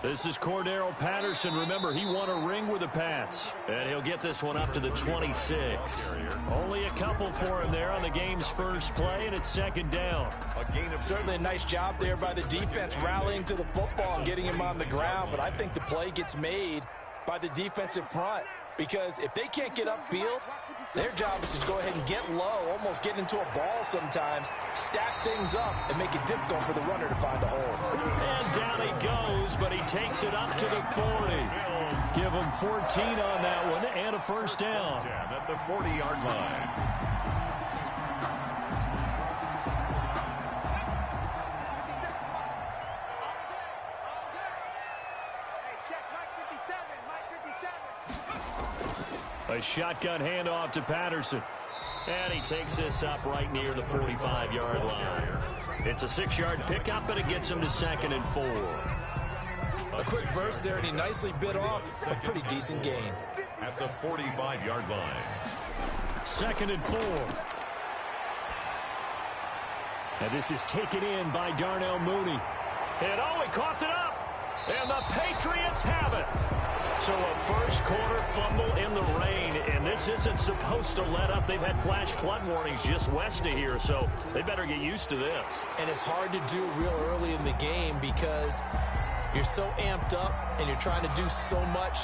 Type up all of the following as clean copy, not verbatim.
This is Cordero Patterson. Remember, he won a ring with the Pats. And he'll get this one up to the 26. Only a couple for him there on the game's first play, and it's second down. Certainly a nice job there by the defense rallying to the football and getting him on the ground. But I think the play gets made by the defensive front. Because if they can't get upfield, their job is to go ahead and get low, almost get into a ball sometimes, stack things up, and make it difficult for the runner to find a hole. And down he goes, but he takes it up to the 40. Give him 14 on that one and a first down. At the 40-yard line. A shotgun handoff to Patterson. And he takes this up right near the 45-yard line. It's a 6-yard pickup, but it gets him to 2nd and 4. A quick burst there, and he nicely bit off a pretty decent gain. At the 45-yard line. 2nd and 4. And this is taken in by Darnell Mooney. And he coughed it up. And the Patriots have it. So a first-quarter fumble in the rain, and this isn't supposed to let up. They've had flash flood warnings just west of here, so they better get used to this. And it's hard to do real early in the game because you're so amped up and you're trying to do so much.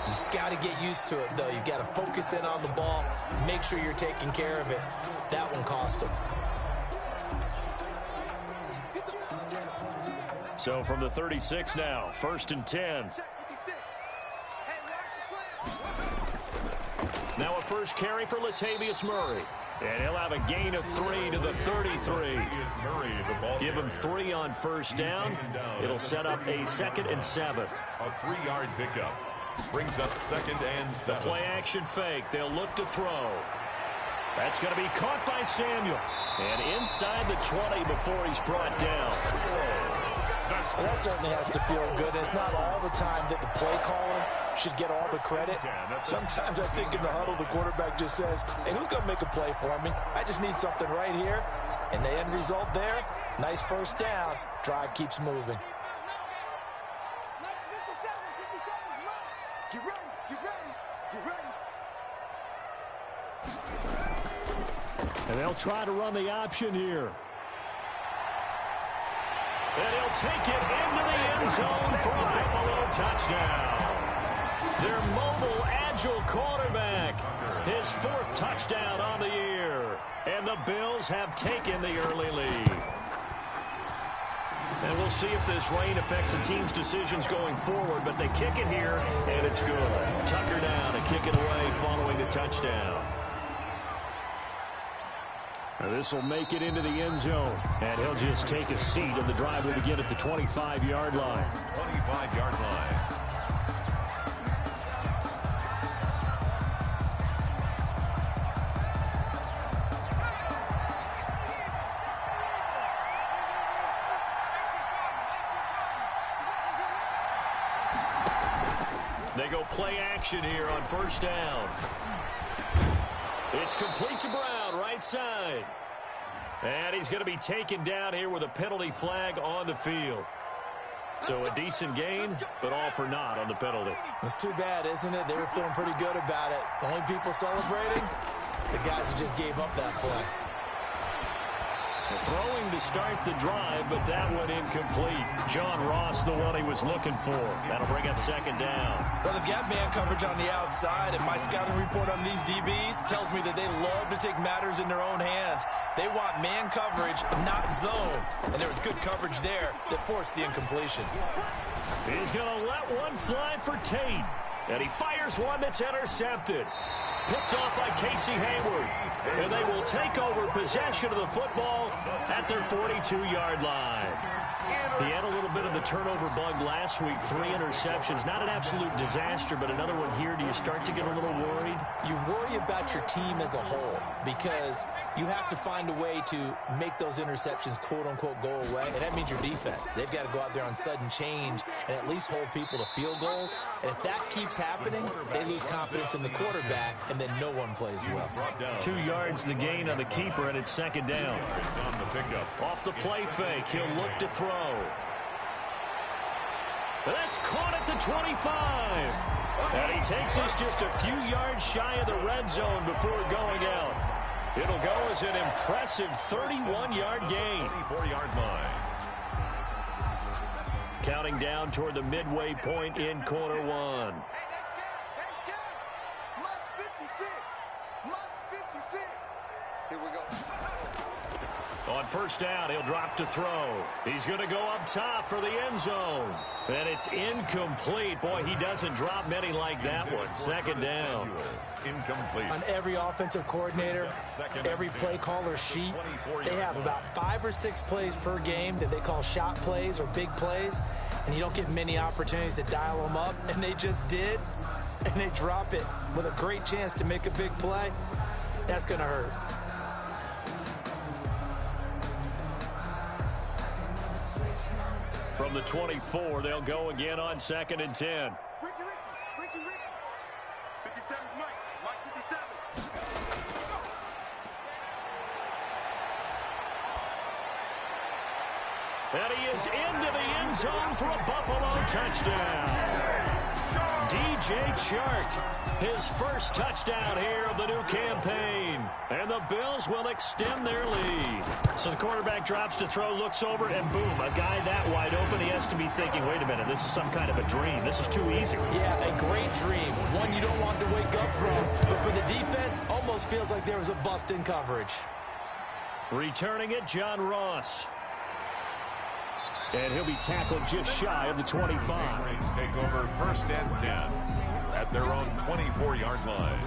You've got to get used to it, though. You've got to focus in on the ball, make sure you're taking care of it. That one cost them. So from the 36 now, 1st and 10. Now a first carry for Latavius Murray. And he'll have a gain of 3 to the 33. Give him 3 on first down. It'll set up a 2nd and 7. A 3-yard pickup. Brings up 2nd and 7. The play action fake. They'll look to throw. That's going to be caught by Samuel. And inside the 20 before he's brought down. Well, that certainly has to feel good. It's not all the time that the play caller should get all the credit. Sometimes I think in the huddle, the quarterback just says, hey, who's going to make a play for me? I just need something right here. And the end result there, nice first down. Drive keeps moving. And they'll try to run the option here. And he'll take it into the end zone for a Buffalo touchdown. Their mobile, agile quarterback. His 4th touchdown on the year. And the Bills have taken the early lead. And we'll see if this rain affects the team's decisions going forward, but they kick it here, and it's good. Tucker down to kick it away following the touchdown. This will make it into the end zone, and he'll just take a seat, and the drive will begin at the 25-yard line. 25-yard line. They go play action here on first down. It's complete to Brown, right side. And he's going to be taken down here with a penalty flag on the field. So a decent gain, but all for naught on the penalty. It's too bad, isn't it? They were feeling pretty good about it. The only people celebrating, the guys who just gave up that play. Throwing to start the drive, but that one incomplete. John Ross, the one he was looking for. That'll bring up 2nd down. Well, they've got man coverage on the outside, and my scouting report on these DBs tells me that they love to take matters in their own hands. They want man coverage, not zone. And there was good coverage there that forced the incompletion. He's going to let one fly for Tate. And he fires one that's intercepted. Picked off by Casey Hayward. And they will take over possession of the football at their 42-yard line. He had a little bit of the turnover bug last week. 3 interceptions. Not an absolute disaster, but another one here. Do you start to get a little worried? You worry about your team as a whole because you have to find a way to make those interceptions, quote-unquote, go away. And that means your defense. They've got to go out there on sudden change and at least hold people to field goals. And if that keeps happening, they lose confidence in the quarterback, and then no one plays well. 2 yards the gain on the keeper, and it's 2nd down. Off the play fake, he'll look to throw. That's caught at the 25. And he takes us just a few yards shy of the red zone before going out. It'll go as an impressive 31-yard gain. 34-yard line. Counting down toward the midway point in quarter one. Here we go. On first down, he'll drop to throw. He's going to go up top for the end zone. And it's incomplete. Boy, he doesn't drop many like that one. Second down. Incomplete. On every offensive coordinator, every play caller sheet, they have about 5 or 6 plays per game that they call shot plays or big plays, and you don't get many opportunities to dial them up, and they just did, and they drop it with a great chance to make a big play. That's going to hurt. From the 24, they'll go again on 2nd and 10. Ricky. 57's Mike 57. And he is into the end zone for a Buffalo touchdown. DJ Chark, his first touchdown here of the new campaign. And the Bills will extend their lead. So the quarterback drops to throw, looks over, and boom, a guy that wide open, he has to be thinking, wait a minute, this is some kind of a dream. This is too easy. Yeah, a great dream. One you don't want to wake up from. But for the defense, almost feels like there was a bust in coverage. Returning it, John Ross. And he'll be tackled just shy of the 25. Patriots take over 1st and 10 at their own 24-yard line.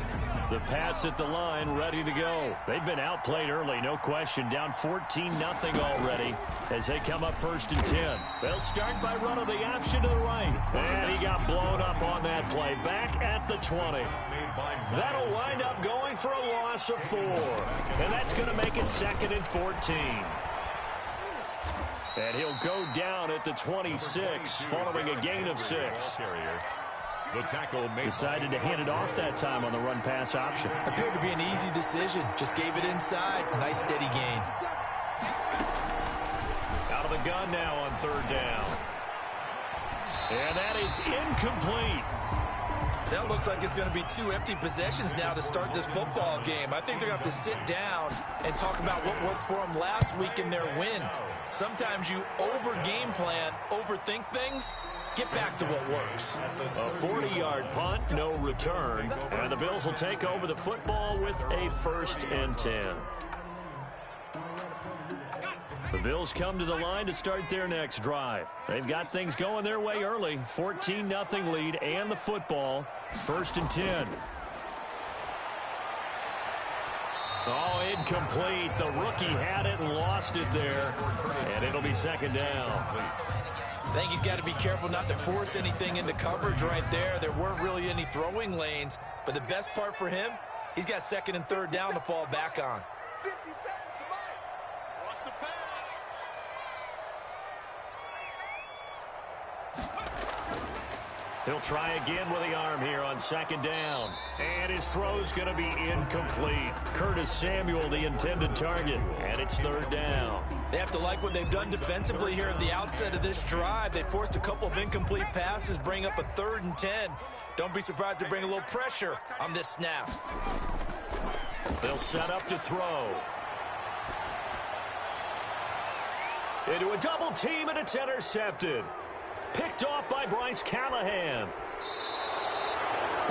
The Pats at the line, ready to go. They've been outplayed early, no question. Down 14-0 already as they come up 1st and 10. They'll start by running the option to the right. And he got blown up on that play. Back at the 20. That'll wind up going for a loss of 4. And that's going to make it 2nd and 14. And he'll go down at the 26 following a gain of 6. The tackle decided to hand it off that time on the run-pass option. Appeared to be an easy decision. Just gave it inside. Nice steady gain. Out of the gun now on 3rd down. And that is incomplete. That looks like it's going to be 2 empty possessions now to start this football game. I think they're going to have to sit down and talk about what worked for them last week in their win. Sometimes you over-game plan, overthink things. Get back to what works. A 40-yard punt, no return. And the Bills will take over the football with a 1st and 10. The Bills come to the line to start their next drive. They've got things going their way early. 14-0 lead and the football. 1st and 10. Oh, incomplete. The rookie had it and lost it there. And it'll be 2nd down. I think he's got to be careful not to force anything into coverage right there. There weren't really any throwing lanes. But the best part for him, he's got 2nd and 3rd down to fall back on. 50 seconds to Mike. Watch the pass. He'll try again with the arm here on 2nd down. And his throw's going to be incomplete. Curtis Samuel, the intended target. And it's 3rd down. They have to like what they've done defensively here at the outset of this drive. They forced a couple of incomplete passes, bring up a 3rd and 10. Don't be surprised to bring a little pressure on this snap. They'll set up to throw. Into a double team, and it's intercepted. Picked off by Bryce Callahan.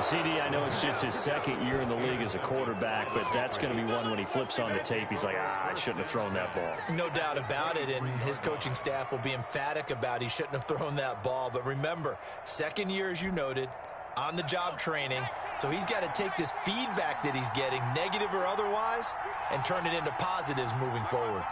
CD, I know it's just his 2nd year in the league as a quarterback, but that's going to be one when he flips on the tape. He's like, I shouldn't have thrown that ball. No doubt about it, and his coaching staff will be emphatic about he shouldn't have thrown that ball. But remember, 2nd year, as you noted, on-the-job training, so he's got to take this feedback that he's getting, negative or otherwise, and turn it into positives moving forward.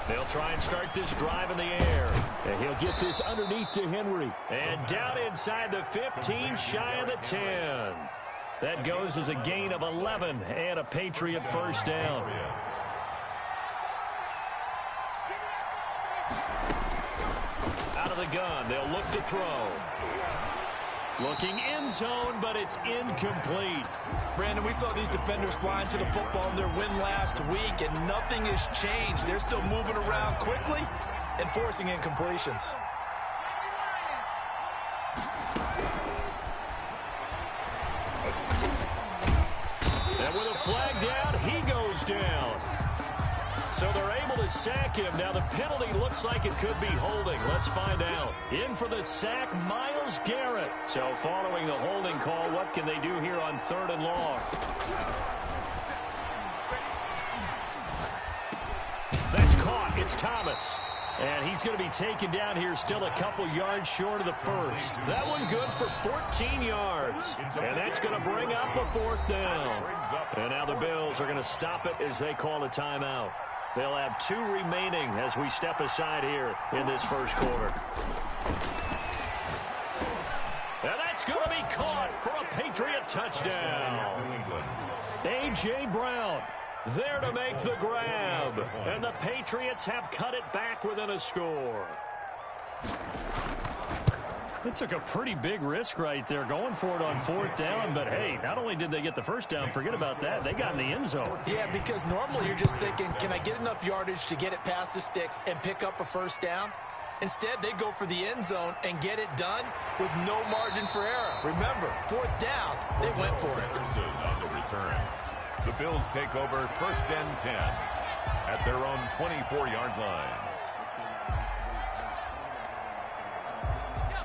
They'll try and start this drive in the air. And he'll get this underneath to Henry. And down inside the 15, shy of the 10. That goes as a gain of 11 and a Patriot 1st down. Out of the gun, they'll look to throw. Looking end zone, but it's incomplete. Brandon, we saw these defenders flying to the football in their win last week, and nothing has changed. They're still moving around quickly and forcing incompletions. And with a flag down, he goes down. So they're able to sack him. Now the penalty looks like it could be holding. Let's find out. In for the sack, Myles Garrett. So following the holding call, what can they do here on 3rd and long? That's caught. It's Thomas. And he's going to be taken down here still a couple yards short of the first. That one good for 14 yards. And that's going to bring up a 4th down. And now the Bills are going to stop it as they call a timeout. They'll have 2 remaining as we step aside here in this first quarter. And that's going to be caught for a Patriot touchdown. A.J. Brown there to make the grab. And the Patriots have cut it back within a score. It took a pretty big risk right there going for it on 4th down. But, hey, not only did they get the first down, forget about that, they got in the end zone. Yeah, because normally you're just thinking, can I get enough yardage to get it past the sticks and pick up a first down? Instead, they go for the end zone and get it done with no margin for error. Remember, 4th down, they went for it. On the return. The Bills take over 1st and 10 at their own 24-yard line.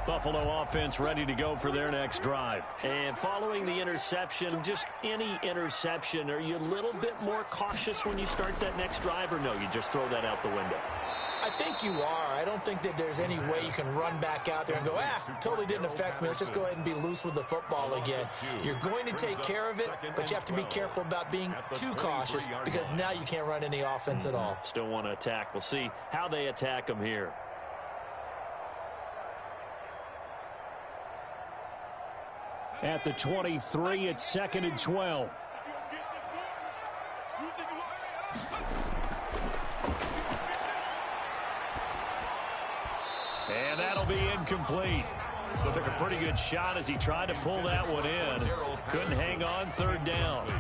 Buffalo offense ready to go for their next drive. And following the interception, just any interception, are you a little bit more cautious when you start that next drive, or no, you just throw that out the window? I think you are. I don't think that there's any way you can run back out there and go, totally didn't affect me. Let's just go ahead and be loose with the football again. You're going to take care of it, but you have to be careful about being too cautious because now you can't run any offense at all. Still want to attack. We'll see how they attack them here. At the 23, it's 2nd and 12. And that'll be incomplete. Took a pretty good shot as he tried to pull that one in. Couldn't hang on 3rd down.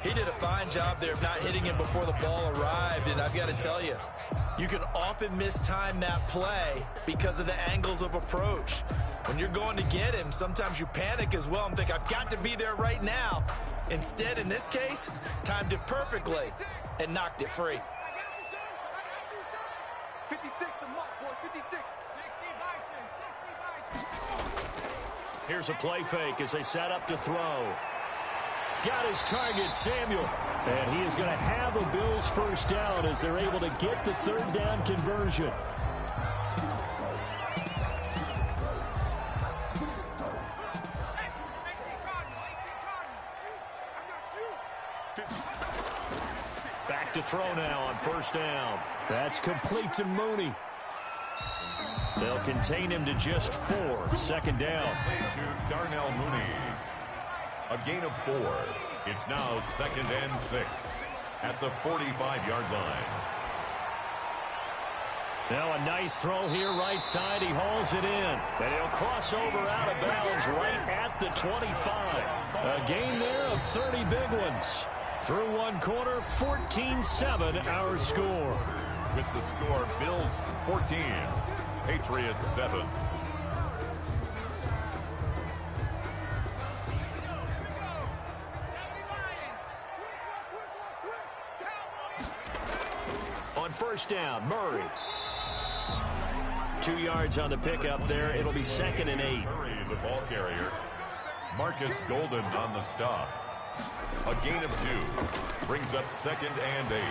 He did a fine job there of not hitting him before the ball arrived, and I've got to tell you, you can often mistime that play because of the angles of approach. When you're going to get him, sometimes you panic as well and think, I've got to be there right now. Instead, in this case, timed it perfectly and knocked it free. 56 to mark, boys, 56. Here's a play fake as they set up to throw. Got his target, Samuel. And he is going to have a Bills first down as they're able to get the 3rd down conversion. Back to throw now on 1st down. That's complete to Mooney. They'll contain him to just 4. 2nd down. Play to Darnell Mooney. A gain of 4. It's now 2nd and 6 at the 45-yard line. Now a nice throw here right side. He hauls it in. And he'll cross over out of bounds right at the 25. A gain there of 30 big ones. Through one quarter, 14-7 our score. With the score, Bills 14, Patriots 7. On 1st down, Murray. 2 yards on the pickup there. It'll be 2nd and 8. Murray, the ball carrier. Marcus Golden on the stop. A gain of 2 brings up 2nd and 8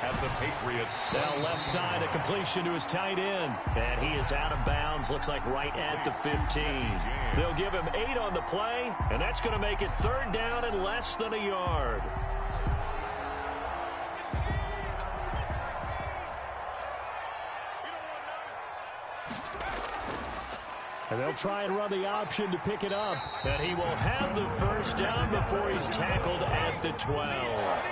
at the Patriots. Now left side, a completion to his tight end. And he is out of bounds, looks like right at the 15. They'll give him 8 on the play, and that's going to make it 3rd down and less than a yard. And they'll try and run the option to pick it up. And he will have the first down before he's tackled at the 12.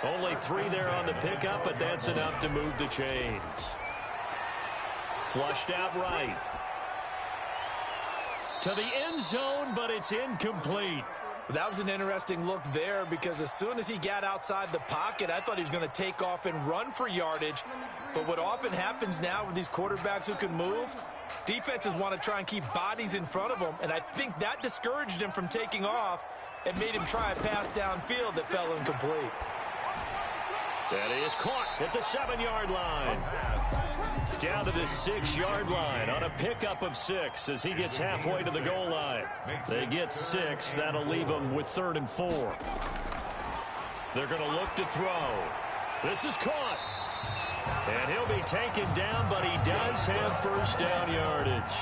Only 3 there on the pickup, but that's enough to move the chains. Flushed out right. to the end zone, but it's incomplete. That was an interesting look there because as soon as he got outside the pocket, I thought he was going to take off and run for yardage. But what often happens now with these quarterbacks who can move, defenses want to try and keep bodies in front of them, and I think that discouraged him from taking off and made him try a pass downfield that fell incomplete. That is caught at the 7-yard line. Down to the 6-yard line on a pickup of 6 as he gets halfway to the goal line. They get 6. That'll leave them with 3rd and 4. They're going to look to throw. This is caught. And he'll be taken down, but he does have first down yardage.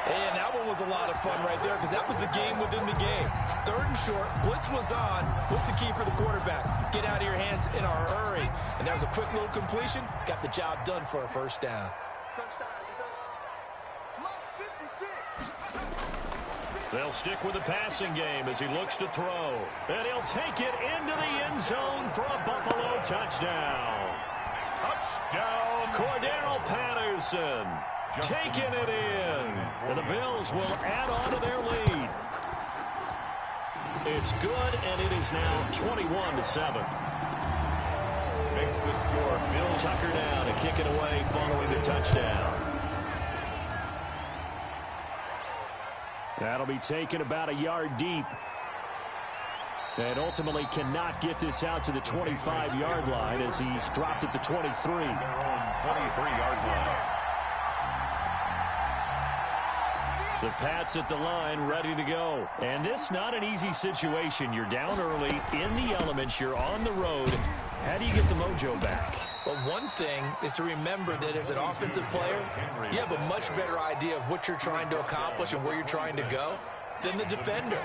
And that one was a lot of fun right there because that was the game within the game. 3rd and short, blitz was on. What's the key for the quarterback? Get out of your hands in a hurry. And that was a quick little completion. Got the job done for a first down. They'll stick with the passing game as he looks to throw. And he'll take it into the end zone for a Buffalo touchdown. Touchdown. Cordero Patterson taking it in. And the Bills will add on to their lead. It's good, and it is now 21-7. Makes the score. Bills. Tucker down to kick it away following the touchdown. That'll be taken about a yard deep. And ultimately cannot get this out to the 25-yard line as he's dropped at the 23. Their own 23-yard line. The Pats at the line, ready to go. And this not an easy situation. You're down early, in the elements, you're on the road. How do you get the mojo back? Well, one thing is to remember that as an offensive player, you have a much better idea of what you're trying to accomplish and where you're trying to go than the defender.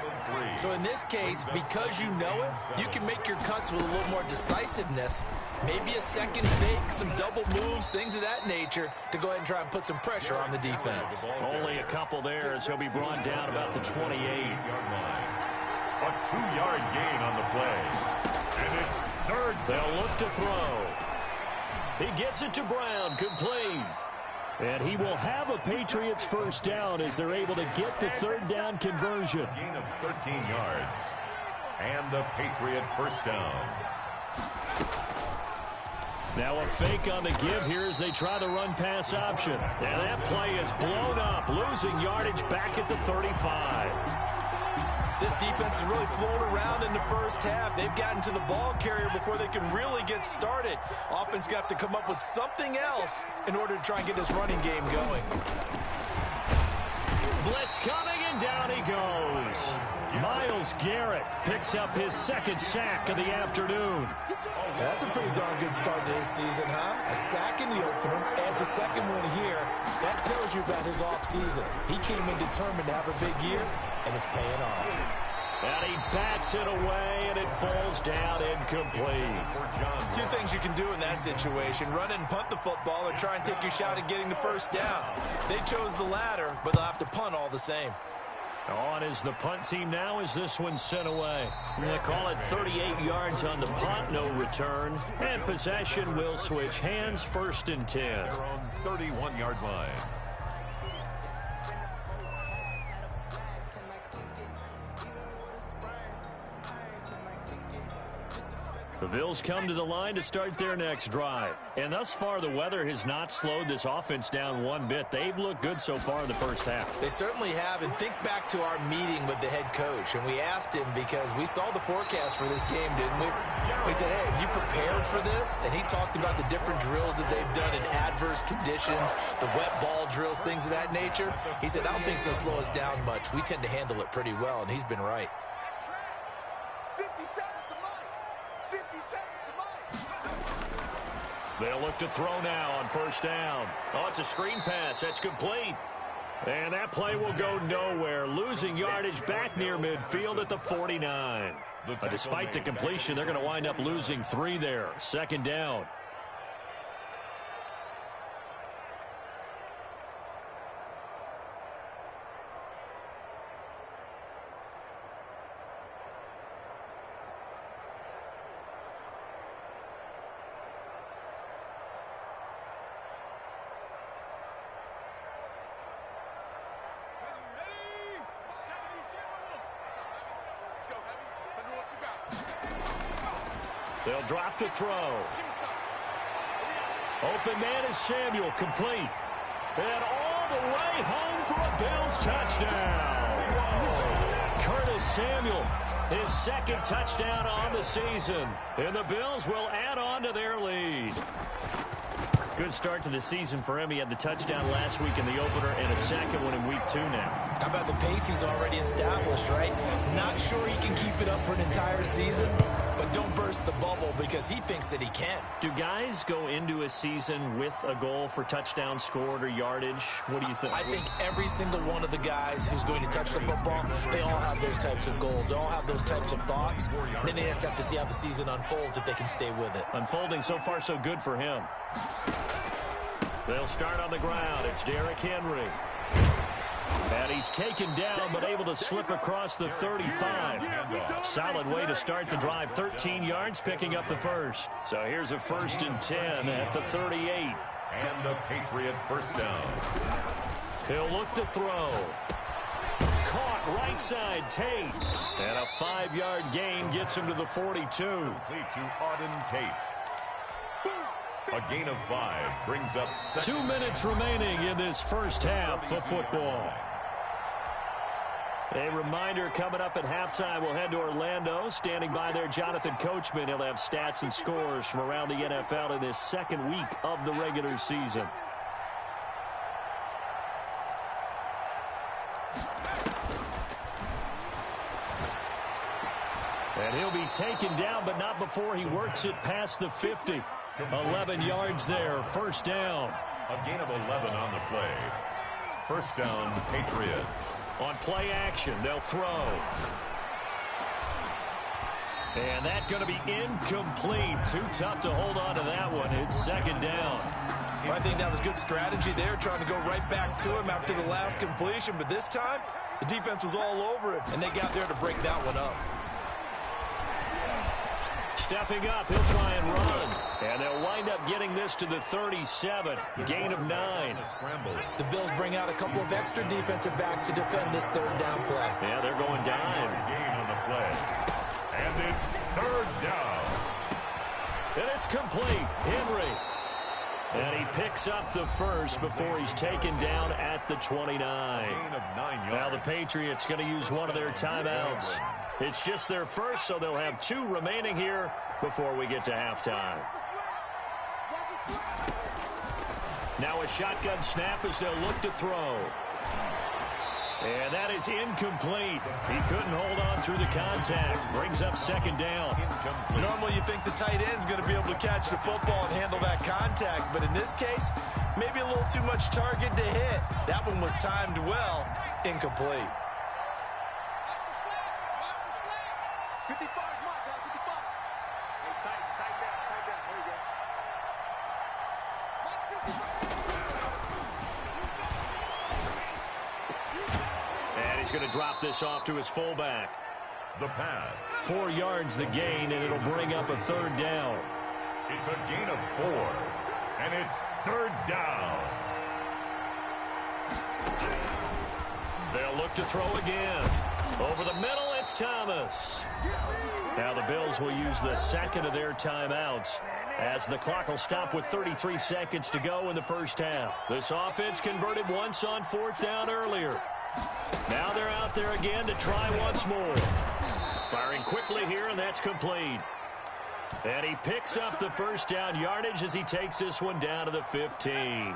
So in this case, because you know it, you can make your cuts with a little more decisiveness. Maybe a second fake, some double moves, things of that nature to go ahead and try and put some pressure on the defense. Only a couple there as he'll be brought down about the 28. A 2-yard gain on the play. And it's 3rd. They'll look to throw. He gets it to Brown, complete. And he will have a Patriots first down as they're able to get the 3rd down conversion. Gain of 13 yards. And the Patriot first down. Now a fake on the give here as they try the run-pass option. And that play is blown up, losing yardage back at the 35. This defense has really flown around in the first half. They've gotten to the ball carrier before they can really get started. Offense got to come up with something else in order to try and get this running game going. Blitz coming, and down he goes. Myles Garrett picks up his 2nd sack of the afternoon. That's a pretty darn good start to his season, huh? A sack in the opener, adds a second one here. That tells you about his offseason. He came in determined to have a big year, and it's paying off. And he bats it away, and it falls down incomplete. 2 things you can do in that situation: run and punt the football, or try and take your shot at getting the first down. They chose the latter, but they'll have to punt all the same. On is the punt team now as this one's sent away. They call it 38 yards on the punt, no return. And possession will switch hands, 1st and 10. Their own 31-yard line. The Bills come to the line to start their next drive. And thus far, the weather has not slowed this offense down one bit. They've looked good so far in the first half. They certainly have. And think back to our meeting with the head coach. And we asked him because we saw the forecast for this game, didn't we? We said, hey, have you prepared for this? And he talked about the different drills that they've done in adverse conditions, the wet ball drills, things of that nature. He said, I don't think it's going to slow us down much. We tend to handle it pretty well, and he's been right. They'll look to throw now on first down. Oh, it's a screen pass. That's complete. And that play will go nowhere. Losing yardage back near midfield at the 49. Despite the completion, they're going to wind up losing 3 there. 2nd down. They'll drop the throw. Open man is Samuel, complete. And all the way home for a Bills touchdown. Whoa. Curtis Samuel, his second touchdown on the season. And the Bills will add on to their lead. Good start to the season for him. He had the touchdown last week in the opener and a second one in week 2 now. How about the pace he's already established, right? Not sure he can keep it up for an entire season, but don't burst the bubble because he thinks that he can. Do guys go into a season with a goal for touchdown scored or yardage? What do you think? I think every single one of the guys who's going to touch the football, they all have those types of goals. They all have those types of thoughts. And then they just have to see how the season unfolds if they can stay with it. Unfolding so far so good for him. They'll start on the ground. It's Derrick Henry. And he's taken down but able to slip across the 35. Solid way to start the drive. 13 yards, picking up the first. So here's a 1st and 10 at the 38. And a Patriot first down. He'll look to throw. Caught right side, Tate. And a 5-yard gain gets him to the 42. Complete to Auden Tate. A gain of 5 brings up 2 minutes remaining in this first half of football. A reminder coming up at halftime, we'll head to Orlando. Standing by there, Jonathan Coachman. He'll have stats and scores from around the NFL in this second week of the regular season. And he'll be taken down, but not before he works it past the 50. 11 yards there, first down. A gain of 11 on the play. First down, Patriots. On play action, they'll throw. And that's going to be incomplete. Too tough to hold on to that one. It's second down. I think that was good strategy there, trying to go right back to him after the last completion. But this time, the defense was all over him, and they got there to break that one up. Stepping up, he'll try and run. And they'll wind up getting this to the 37. Gain of 9. The Bills bring out a couple of extra defensive backs to defend this third down play. Yeah, they're going dime. Gain on the play. And it's third down. And it's complete. Henry. And he picks up the first before he's taken down at the 29. Gain of 9 yards. Now the Patriots going to use one of their timeouts. It's just their first, so they'll have 2 remaining here before we get to halftime. Now a shotgun snap as they'll look to throw. And that is incomplete. He couldn't hold on through the contact. Brings up second down. Normally you think the tight end's going to be able to catch the football and handle that contact, but in this case, maybe a little too much target to hit. That one was timed well. Incomplete. 55, mark, 55. Hey, tight down. There you go. And he's going to drop this off to his fullback. The pass. 4 yards the gain, and it'll bring up a third down. It's a gain of 4. And it's third down. They'll look to throw again. Over the middle, it's Thomas. Now the Bills will use the second of their timeouts as the clock will stop with 33 seconds to go in the first half. This offense converted once on 4th down earlier. Now they're out there again to try once more. Firing quickly here, and that's complete. And he picks up the first down yardage as he takes this one down to the 15.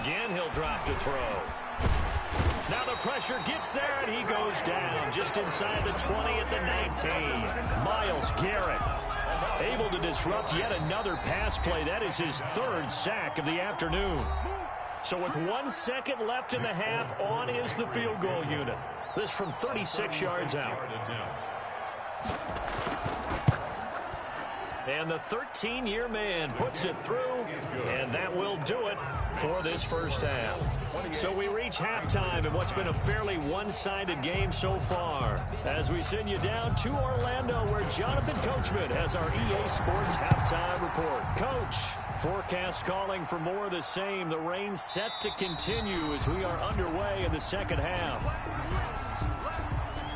Again, he'll drop to throw. Now the pressure gets there, and he goes down just inside the 20 at the 19. Myles Garrett able to disrupt yet another pass play. That is his 3rd sack of the afternoon. So with 1 second left in the half, on is the field goal unit. This from 36 yards out. And the 13-year man puts it through, and that will do it. for this first half. So we reach halftime in what's been a fairly one-sided game so far. As we send you down to Orlando, where Jonathan Coachman has our EA Sports halftime report. Coach, forecast calling for more of the same. The rain set to continue as we are underway in the second half.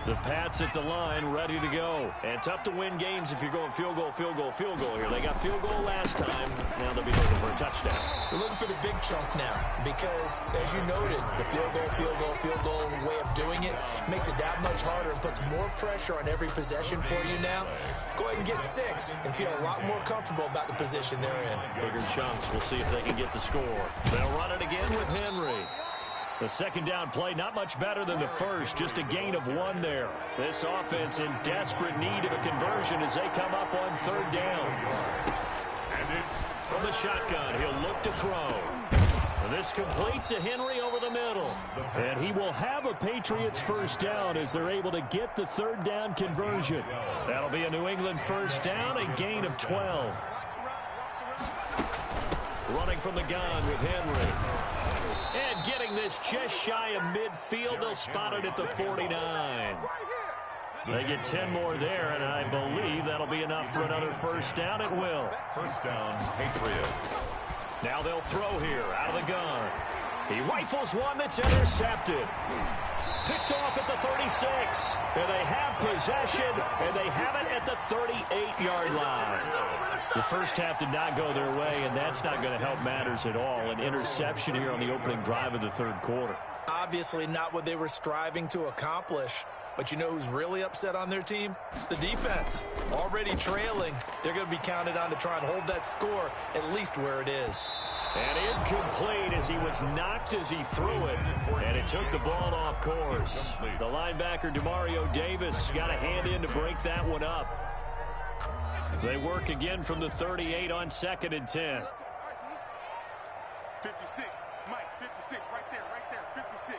The Pats at the line, ready to go. And tough to win games if you're going field goal, field goal, field goal here. They got field goal last time. Now they'll be looking for a touchdown. They're looking for the big chunk now because, as you noted, the field goal way of doing it makes it that much harder and puts more pressure on every possession for you now. Go ahead and get 6 and feel a lot more comfortable about the position they're in. Bigger chunks. We'll see if they can get the score. They'll run it again with Henry. The second down play, not much better than the first, just a gain of 1 there. This offense in desperate need of a conversion as they come up on third down. And it's from the shotgun, he'll look to throw. And this complete to Henry over the middle. And he will have a Patriots first down as they're able to get the third down conversion. That'll be a New England first down, a gain of 12. Running from the gun with Henry. And getting this just shy of midfield, they'll spot it at the 49. They get 10 more there, and I believe that'll be enough for another first down. It will. First down, Patriots. Now they'll throw here out of the gun. He rifles one that's intercepted. Picked off at the 36. And they have possession, and they have it at the 38-yard line. The first half did not go their way, and that's not going to help matters at all. An interception here on the opening drive of the third quarter. Obviously not what they were striving to accomplish. But you know who's really upset on their team? The defense. Already trailing. They're going to be counted on to try and hold that score at least where it is. And incomplete as he was knocked as he threw it. And it took the ball off course. The linebacker, Demario Davis, got a hand in to break that one up. They work again from the 38 on 2nd and 10. 56. Mike, 56. Right there. 56.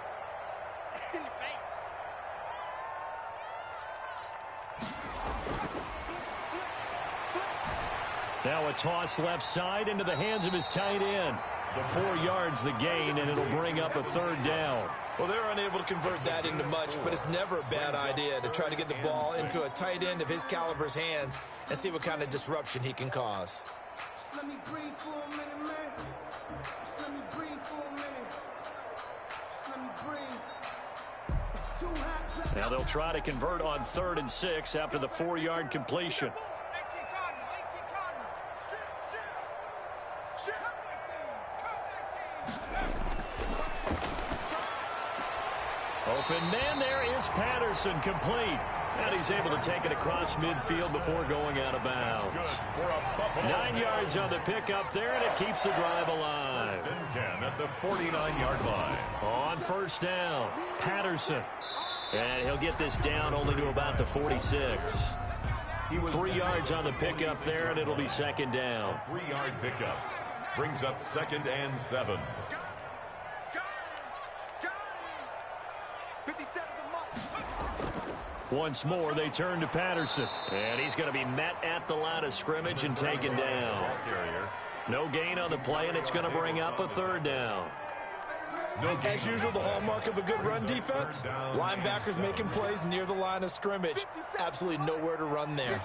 In your face. Now a toss left side into the hands of his tight end. 4 yards the gain, and it'll bring up a third down. Well, they're unable to convert that into much, but it's never a bad idea to try to get the ball into a tight end of his caliber's hands and see what kind of disruption he can cause. Let me breathe for a minute, man. Let me breathe for a minute. Let me breathe. It's too hot. Now they'll try to convert on 3rd and 6 after the 4-yard completion. Open man, there is Patterson, complete. And he's able to take it across midfield before going out of bounds. 9 yards on the pickup there, and it keeps the drive alive. 1st and 10 at the 49-yard line. On first down, Patterson. And he'll get this down only to about the 46. 3 yards on the pickup there, and it'll be 2nd down. 3-yard pickup brings up 2nd and 7. Once more, they turn to Patterson. And he's going to be met at the line of scrimmage and taken down. No gain on the play, and it's going to bring up a 3rd down. As usual, the hallmark of a good run defense, linebackers making plays near the line of scrimmage. Absolutely nowhere to run there.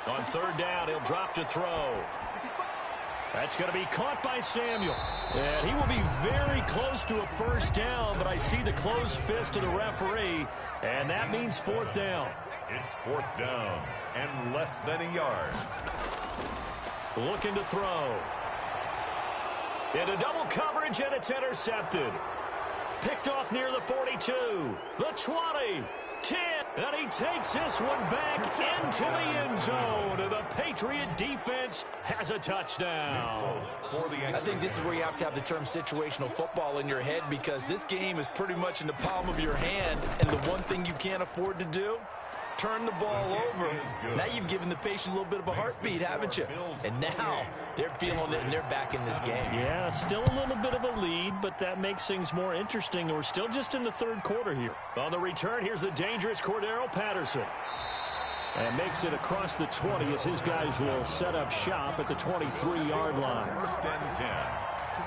On 3rd down, he'll drop to throw. That's going to be caught by Samuel. And he will be very close to a first down, but I see the closed fist of the referee, and that means 4th down. It's 4th down and less than a yard. Looking to throw. Into double coverage, and it's intercepted. Picked off near the 42, the 20, 10, and he takes this one back into the end zone. And the Patriot defense has a touchdown. I think this is where you have to have the term situational football in your head, because this game is pretty much in the palm of your hand, and the one thing you can't afford to do, turn the ball over. Now you've given the patient a little bit of a heartbeat, haven't you? And now they're feeling it, and they're back in this game. Yeah, still a little bit of a lead, but that makes things more interesting. We're still just in the 3rd quarter here. On the return, here's the dangerous Cordero Patterson. And makes it across the 20 as his guys will set up shop at the 23-yard line. 1st and 10.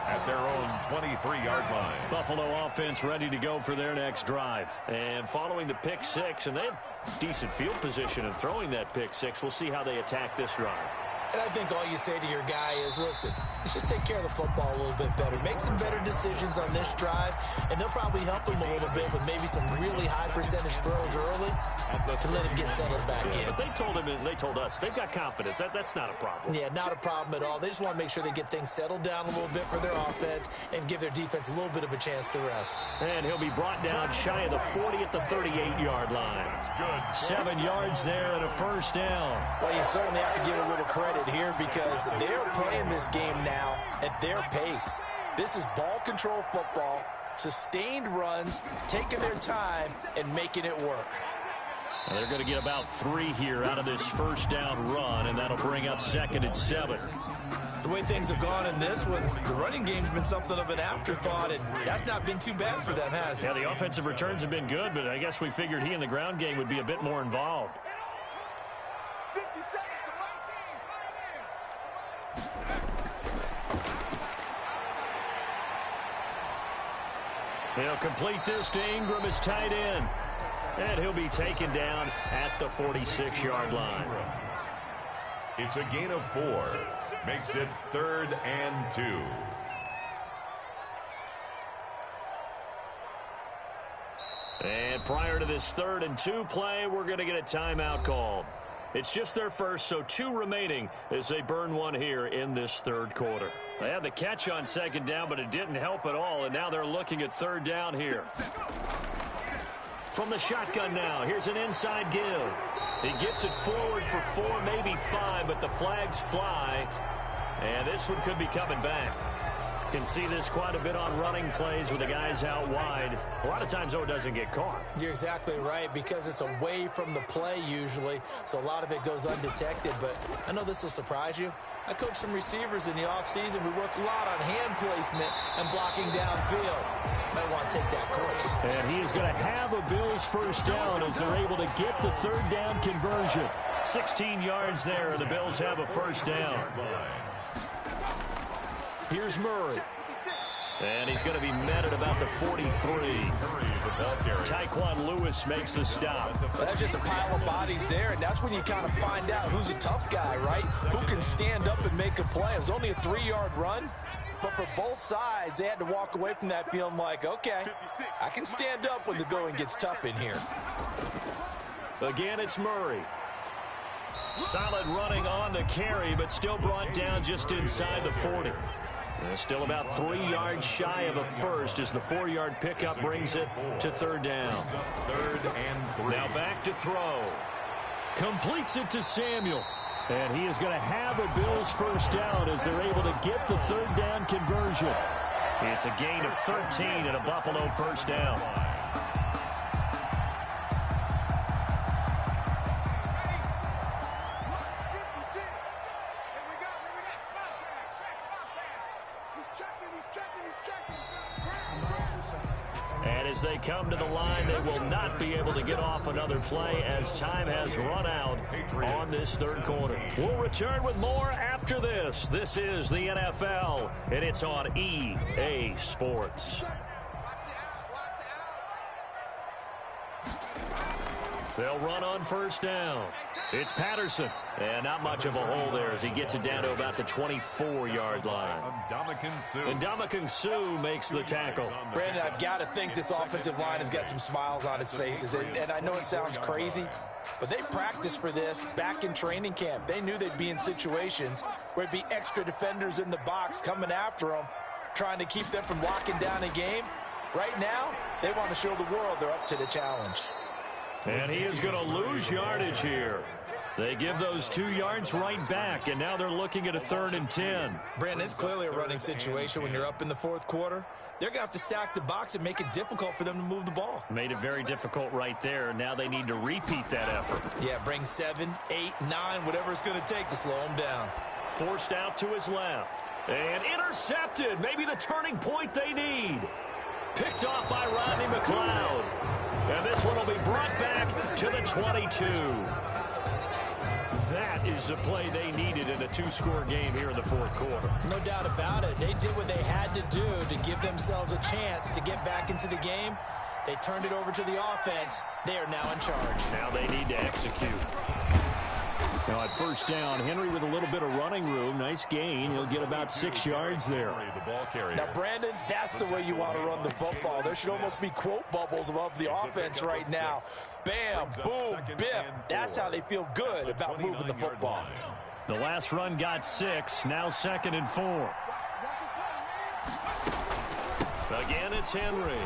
at their own 23-yard line. Buffalo offense ready to go for their next drive. And following the pick six, and they have decent field position in throwing that pick six. We'll see how they attack this drive. And I think all you say to your guy is, listen, let's just take care of the football a little bit better. Make some better decisions on this drive, and they'll probably help him a little bit with maybe some really high percentage throws early to let him get settled back in. But they told him, and they told us, they've got confidence. That's not a problem. Yeah, not a problem at all. They just want to make sure they get things settled down a little bit for their offense and give their defense a little bit of a chance to rest. And he'll be brought down shy of the 40 at the 38-yard line. Good. 7 yards there and a first down. Well, you certainly have to give a little credit here because they're playing this game now at their pace. This is ball control football, sustained runs, taking their time, and making it work. And they're going to get about 3 here out of this first down run, and that'll bring up 2nd and 7. The way things have gone in this one, the running game's been something of an afterthought, and that's not been too bad for them, has it? Yeah, the offensive returns have been good, but I guess we figured he in the ground game would be a bit more involved. 50 seconds to my team. He'll complete this to Ingram as tight end. And he'll be taken down at the 46-yard line. It's a gain of 4. Makes it 3rd and 2. And prior to this 3rd and 2 play, we're going to get a timeout called. It's just their first, so 2 remaining as they burn one here in this 3rd quarter. They had the catch on 2nd down, but it didn't help at all, and now they're looking at 3rd down here. From the shotgun now, here's an inside give. He gets it forward for 4, maybe 5, but the flags fly, and this one could be coming back. Can see this quite a bit on running plays with the guys out wide. A lot of times, though, it doesn't get caught. You're exactly right, because it's away from the play usually, so a lot of it goes undetected. But I know this will surprise you. I coach some receivers in the offseason. We work a lot on hand placement and blocking downfield. Might want to take that course. And he is going to have a Bills first down as they're able to get the 3rd down conversion. 16 yards there, and the Bills have a first down. Here's Murray. And he's going to be met at about the 43. Tyquan Lewis makes the stop. Well, that's just a pile of bodies there, and that's when you kind of find out who's a tough guy, right? Who can stand up and make a play. It was only a 3-yard run, but for both sides, they had to walk away from that feeling like, okay, I can stand up when the going gets tough in here. Again, it's Murray. Solid running on the carry, but still brought down just inside the 40. Still about 3 yards shy of a first as the 4-yard pickup brings it to 3rd down. 3rd and 3. Now back to throw. Completes it to Samuel. And he is going to have a Bills first down as they're able to get the 3rd down conversion. It's a gain of 13 and a Buffalo first down. And as they come to the line, they will not be able to get off another play as time has run out on this 3rd quarter. We'll return with more after this. This is the NFL, and it's on EA Sports. They'll run on first down. It's Patterson. And not much of a hole there as he gets it down to about the 24-yard line. And Ndamukong Suh makes the tackle. Brandon, I've got to think this offensive line has got some smiles on its faces. And I know it sounds crazy, but they practiced for this back in training camp. They knew they'd be in situations where there'd be extra defenders in the box coming after them, trying to keep them from locking down a game. Right now, they want to show the world they're up to the challenge. And he is going to lose yardage here. They give those 2 yards right back, and now they're looking at a 3rd and 10. Brandon, it's clearly a running situation when you're up in the 4th quarter. They're going to have to stack the box and make it difficult for them to move the ball. Made it very difficult right there. Now they need to repeat that effort. Yeah, bring 7, 8, 9, whatever it's going to take to slow them down. Forced out to his left. And intercepted. Maybe the turning point they need. Picked off by Rodney McLeod. And this one will be brought back to the 22. That is the play they needed in a two-score game here in the fourth quarter. No doubt about it. They did what they had to do to give themselves a chance to get back into the game. They turned it over to the offense. They are now in charge. Now they need to execute. Now at first down, Henry with a little bit of running room. Nice gain. He'll get about 6 yards there. Now, Brandon, that's the way you want to run the football. There should almost be quote bubbles above the offense right now. Bam, boom, biff. That's how they feel good about moving the football. The last run got 6. Now 2nd and 4. Again, it's Henry.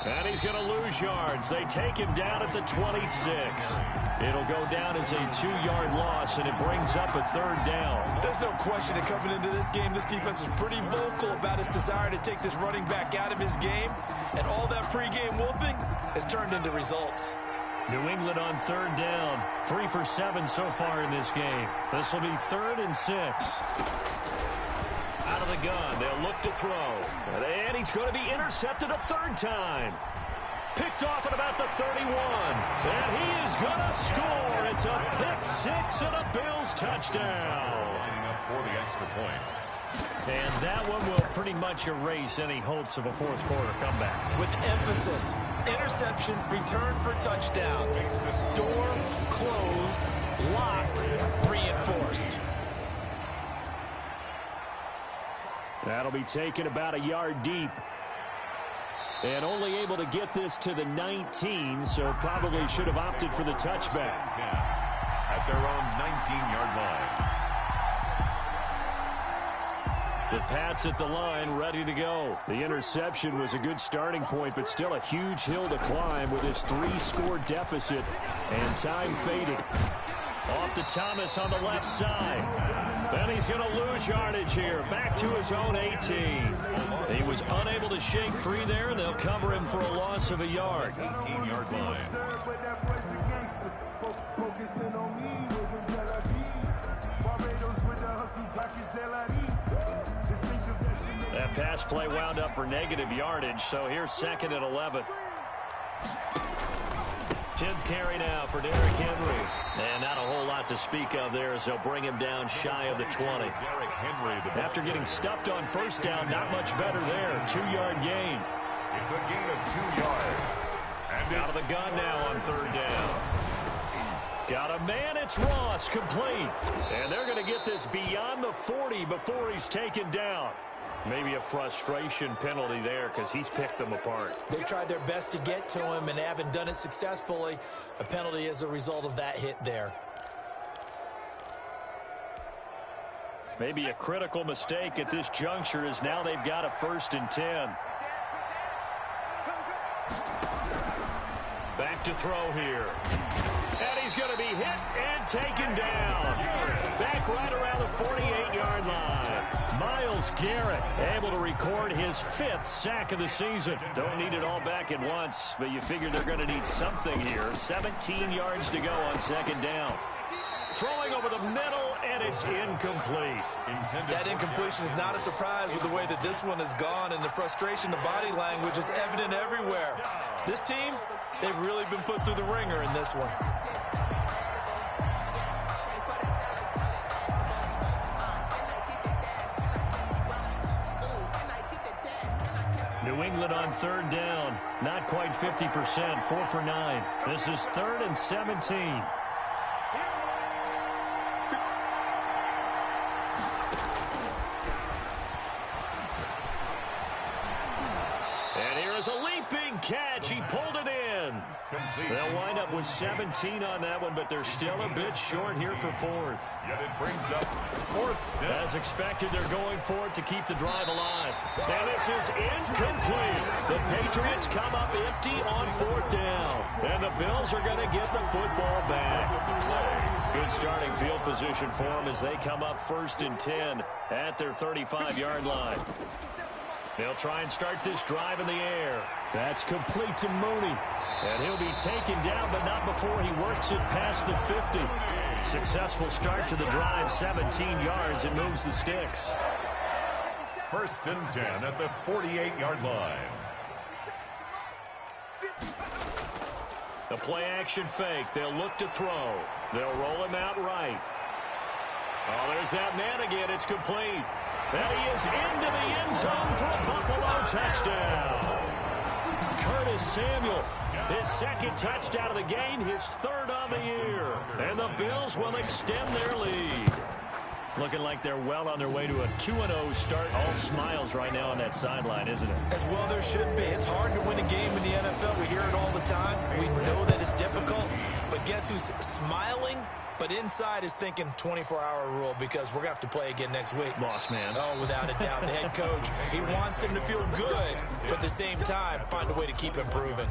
And he's going to lose yards. They take him down at the 26. It'll go down as a 2-yard loss, and it brings up a 3rd down. There's no question that coming into this game, this defense was pretty vocal about its desire to take this running back out of his game. And all that pregame wolfing has turned into results. New England on 3rd down. 3 for 7 so far in this game. This will be 3rd and 6. Out of the gun, they'll look to throw. And he's going to be intercepted a 3rd time. Picked off at about the 31. And he is going to score. It's a pick 6 and a Bills touchdown. Lining up for the extra point. And that one will pretty much erase any hopes of a fourth quarter comeback. With emphasis, interception, return for touchdown. Door closed, locked, reinforced. That'll be taken about a yard deep. And only able to get this to the 19, so probably should have opted for the touchback. 10 at their own 19-yard line. The Pats at the line, ready to go. The interception was a good starting point, but still a huge hill to climb with his 3-score deficit and time fading. Off to Thomas on the left side. Then he's going to lose yardage here. Back to his own 18. He was unable to shake free there, and they'll cover him for a loss of a yard. 18-yard line. That pass play wound up for negative yardage, so here's 2nd and 11. 10th carry now for Derrick Henry. And not a whole lot to speak of there as they'll bring him down shy of the 20. After getting stuffed on 1st down, not much better there. 2-yard gain. It's a gain of 2 yards. And out of the gun now on 3rd down. Got a man, it's Ross, complete. And they're going to get this beyond the 40 before he's taken down. Maybe a frustration penalty there because he's picked them apart. They've tried their best to get to him and haven't done it successfully. A penalty as a result of that hit there. Maybe a critical mistake at this juncture is now they've got a 1st and 10. Back to throw here. And he's going to be hit and taken down. Back right around the 48-yard line. Myles Garrett able to record his 5th sack of the season. Don't need it all back at once, but you figure they're going to need something here. 17 yards to go on 2nd down. Throwing over the middle, and it's incomplete. That incompletion is not a surprise with the way that this one has gone, and the frustration, the body language is evident everywhere. This team, they've really been put through the ringer in this one. New England on 3rd down. Not quite 50%. 4 for 9. This is 3rd and 17. And here is a leaping catch. He pulled it in. They'll wind up with 17 on that one, but they're still a bit short here for 4th. Yet it brings up 4th down. As expected, they're going for it to keep the drive alive. Now this is incomplete. The Patriots come up empty on 4th down. And the Bills are going to get the football back. Good starting field position for them as they come up 1st and 10 at their 35-yard line. They'll try and start this drive in the air. That's complete to Mooney. And he'll be taken down, but not before he works it past the 50. Successful start to the drive, 17 yards, and moves the sticks. 1st and 10 at the 48-yard line. The play-action fake. They'll look to throw. They'll roll him out right. Oh, there's that man again. It's complete. And he is into the end zone for a Buffalo touchdown. Curtis Samuel, his second touchdown of the game, his third on the year. And the Bills will extend their lead. Looking like they're well on their way to a 2-0 start. All smiles right now on that sideline, isn't it? As well there should be. It's hard to win a game in the NFL. We hear it all the time. We know that it's difficult. But guess who's smiling? But inside is thinking 24-hour rule because we're going to have to play again next week. Boss man. Oh, without a doubt. The head coach, he wants them to feel good, but at the same time, find a way to keep improving.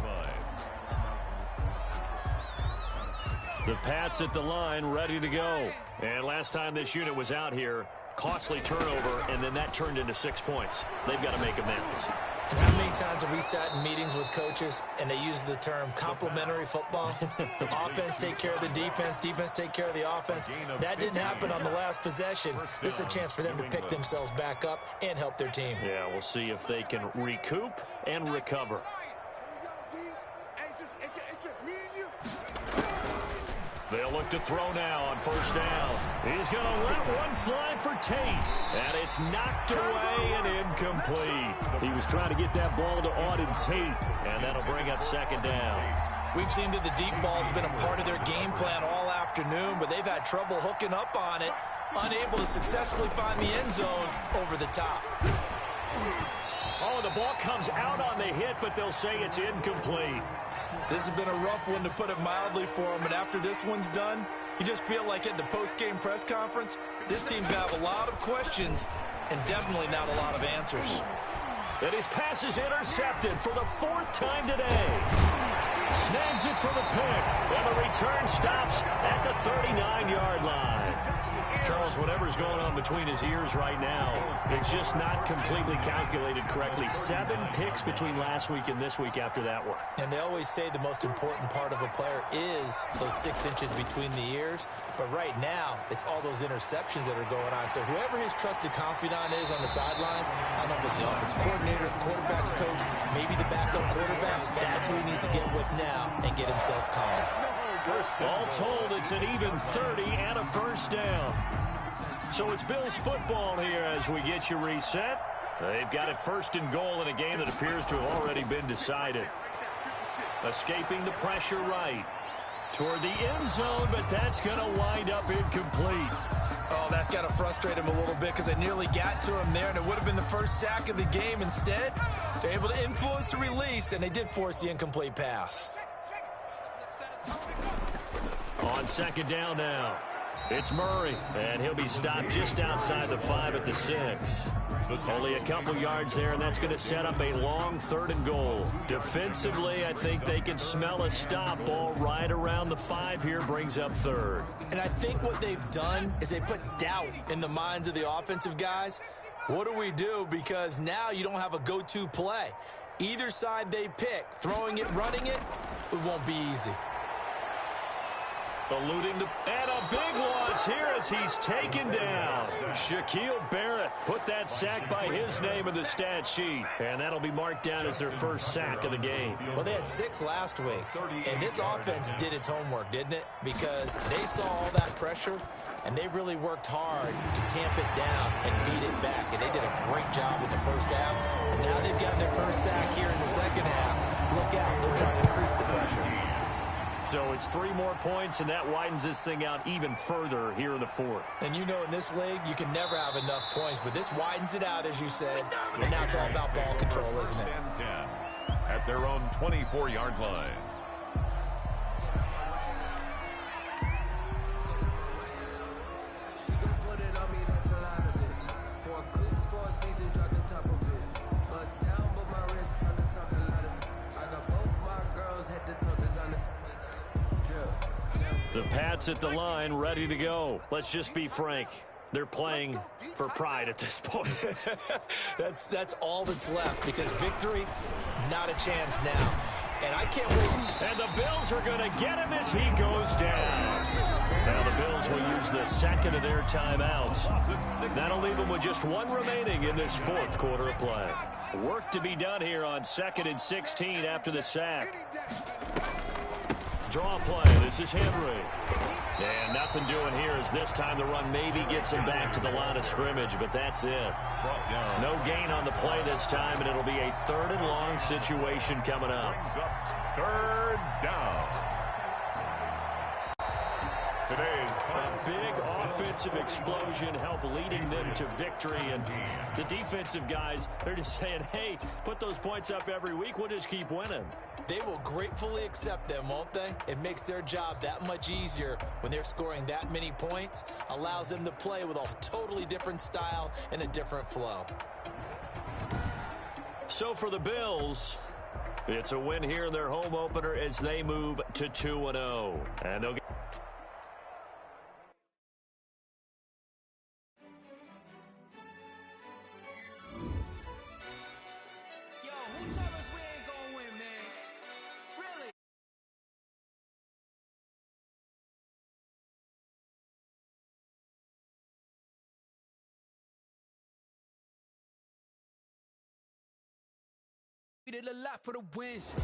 The Pats at the line, ready to go. And last time this unit was out here, costly turnover, and then that turned into 6 points. They've got to make amends. And how many times have we sat in meetings with coaches and they use the term complementary football? Offense take care of the defense, defense take care of the offense. That didn't happen on the last possession. This is a chance for them to pick themselves back up and help their team. Yeah, we'll see if they can recoup and recover. They'll look to throw now on first down. He's going to let one fly for Tate. And it's knocked away and incomplete. He was trying to get that ball to Auden Tate. And that'll bring up second down. We've seen that the deep ball's been a part of their game plan all afternoon, but they've had trouble hooking up on it, unable to successfully find the end zone over the top. Oh, the ball comes out on the hit, but they'll say it's incomplete. This has been a rough one, to put it mildly, for them. And after this one's done, you just feel like at the post-game press conference, this team's going to have a lot of questions and definitely not a lot of answers. And his pass is intercepted for the fourth time today. Snags it for the pick. And the return stops at the 39-yard line. Charles, whatever's going on between his ears right now, it's just not completely calculated correctly. 7 picks between last week and this week after that one. And they always say the most important part of a player is those 6 inches between the ears. But right now, it's all those interceptions that are going on. So whoever his trusted confidant is on the sidelines, I don't know if it's the offense coordinator, the quarterback's coach, maybe the backup quarterback, that's who he needs to get with now and get himself calm. All told, it's an even 30 and a first down. So it's Bills football here as we get you reset. They've got it first and goal in a game that appears to have already been decided. Escaping the pressure right toward the end zone, but that's going to wind up incomplete. Oh, that's got to frustrate him a little bit because they nearly got to him there, and it would have been the first sack of the game. Instead, they're able to influence the release, and they did force the incomplete pass. On second down now, it's Murray, and he'll be stopped just outside the 5 at the 6. Only a couple yards there, and that's going to set up a long 3rd and goal. Defensively, I think they can smell a stop. Ball right around the 5 here brings up 3rd. And I think what they've done is they put doubt in the minds of the offensive guys. What do we do? Because now you don't have a go-to play. Either side they pick, throwing it, running it, it won't be easy. Eluding the... And a big loss here as he's taken down. Shaquille Barrett put that sack by his name in the stat sheet. And that'll be marked down as their first sack of the game. Well, they had 6 last week. And this offense did its homework, didn't it? Because they saw all that pressure, and they really worked hard to tamp it down and beat it back. And they did a great job in the first half. And now they've got their first sack here in the second half. Look out. They'll try to increase the pressure. So it's 3 more points, and that widens this thing out even further here in the 4th. And you know in this league, you can never have enough points, but this widens it out, as you said, and now it's all about ball control, isn't it? 10-10 at their own 24-yard line. The Pats at the line, ready to go. Let's just be frank. They're playing for pride at this point. That's all that's left, because victory, not a chance now. And I can't wait. And the Bills are going to get him as he goes down. Now the Bills will use the second of their timeouts. That'll leave them with just 1 remaining in this 4th quarter of play. Work to be done here on 2nd and 16 after the sack. draw play. This is Henry. And nothing doing here as this time the run maybe gets him back to the line of scrimmage, but that's it. No gain on the play this time, and it'll be a 3rd and long situation coming up. Brings up 3rd down. Today's A big offensive explosion helped leading them to victory, and the defensive guys, they're just saying, hey, put those points up every week, we'll just keep winning. They will gratefully accept them, won't they? It makes their job that much easier when they're scoring that many points, allows them to play with a totally different style and a different flow. So for the Bills, it's a win here in their home opener as they move to 2-0. And they'll get We did a lot for the wins.